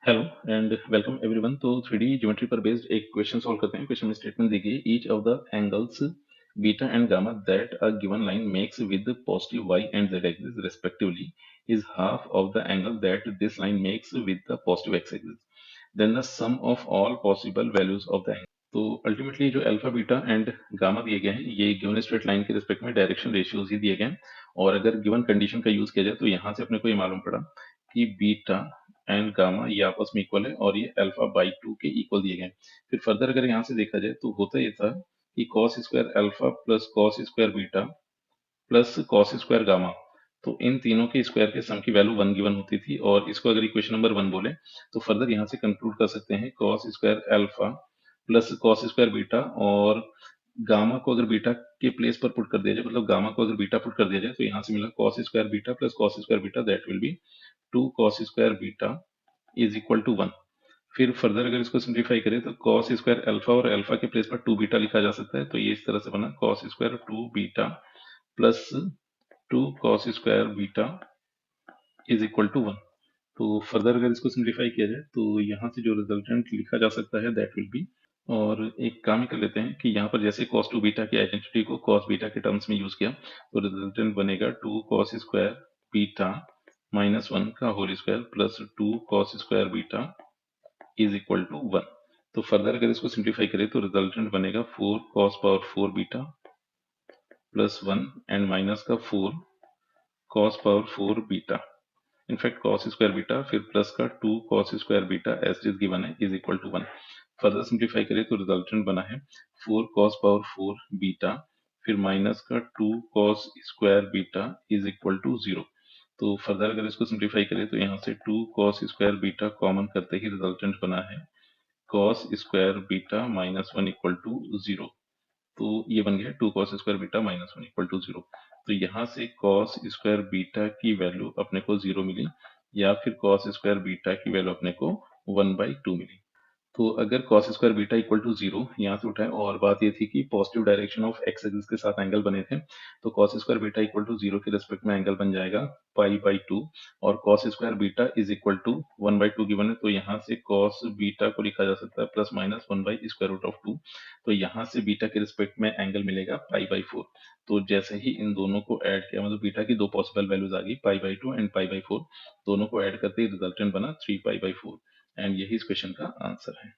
Hello and welcome everyone. तो 3D geometry पर based एक क्वेश्चन सॉल्व करते हैं। क्वेश्चन में स्टेटमेंट दी गई, each of the angles beta and gamma that a given line makes with positive y and z axis respectively is half of the angle that this line makes with the positive x axis, then the sum of all possible values of the angle. तो ultimately जो alpha beta and gamma दिए गए हैं ये given straight line के respect में direction ratios ही दिए गए हैं। और अगर गिवन कंडीशन का यूज किया जाए तो यहाँ से अपने को ये मालूम पड़ा कि बीटा एंड गामा ये आपस में इक्वल है और ये अल्फा बाई 2 के इक्वल दिए गए हैं। फिर फर्दर अगर यहाँ से देखा जाए तो होता ये था कि cos square alpha plus cos square beta plus cos square gamma, तो इन तीनों के स्क्वायर के सम की वैल्यू 1 गिवन होती थी। और इसको अगर इक्वेशन नंबर 1 बोले तो फर्दर यहाँ से कंक्लूड कर सकते हैं cos square alpha plus cos square beta, और गामा को अगर बीटा के प्लेस पर पुट कर दिया जाए, मतलब गामा को अगर बीटा पुट कर दिया जाए तो यहाँ से मिला cos square beta plus cos square beta, that will be 2 cos square beta is equal to 1। फिर फर्दर अगर इसको सिंप्लीफाई करें तो cos स्क्वायर अल्फा और अल्फा के प्लेस पर 2 बीटा लिखा जा सकता है, तो ये इस तरह से बना cos square 2 beta plus 2 cos square beta is equal to 1। तो फर्दर अगर इसको सिंप्लीफाई किया जाए तो यहाँ से जो रिजल्टेंट लिखा जा सकता है दैट विल बी, और एक काम ही कर लेते हैं कि यहाँ पर जैसे cos 2 बीटा की आइडेंटिटी को cos बीटा के टर्म्स में यूज किया तो रिजल्टेंट बनेगा 2 cos स्क्वायर बीटा माइनस 1 का whole square plus 2 cos square beta is equal to 1। तो फर्दर अगर इसको सिंप्लीफाई करें तो रिजल्टेंट बनेगा 4 cos power 4 beta plus 1 and minus का 4 cos power 4 beta, in fact cos square beta फिर प्लस का 2 cos square beta as is given है is equal to 1। Further simplify करें तो रिजल्टेंट बना है 4 cos पावर 4 बीटा फिर माइनस का 2 cos square beta is equal to 0। तो फर्दर अगर इसको सिंप्लीफाई करें तो यहाँ से 2 cos स्क्वायर बीटा कॉमन करते ही रिजल्टेंट बना है cos square beta minus 1 equal to 0। तो ये बन गया 2 cos square beta minus 1 equal to 0। तो यहाँ से cos स्क्वायर बीटा की वैल्यू अपने को 0 मिली, या फिर cos स्क्वायर बीटा की वैल्यू अपने को 1/2 मिली। तो अगर cos square beta equal to 0 यहाँ से उठाए, और बात ये थी कि positive direction of x axis के साथ एंगल बने थे, तो cos square beta equal to 0 के रेस्पेक्ट में एंगल बन जाएगा π/2, और cos square beta is equal to 1/2 given है, तो यहाँ से cos बीटा को लिखा जा सकता है प्लस माइनस 1/√2। तो यहाँ से बीटा के रिस्पेक्ट में एंगल मिलेगा π/4। तो जैसे ही इन दोनों को ऐड किया, मतलब बीटा की दो पॉसिबल वैल्यूज आ गई π/2 एंड π/4, दोनों को ऐड करते ही रिजल्टेंट बना 3π/4, एंड यही इस क्वेश्चन का आंसर है।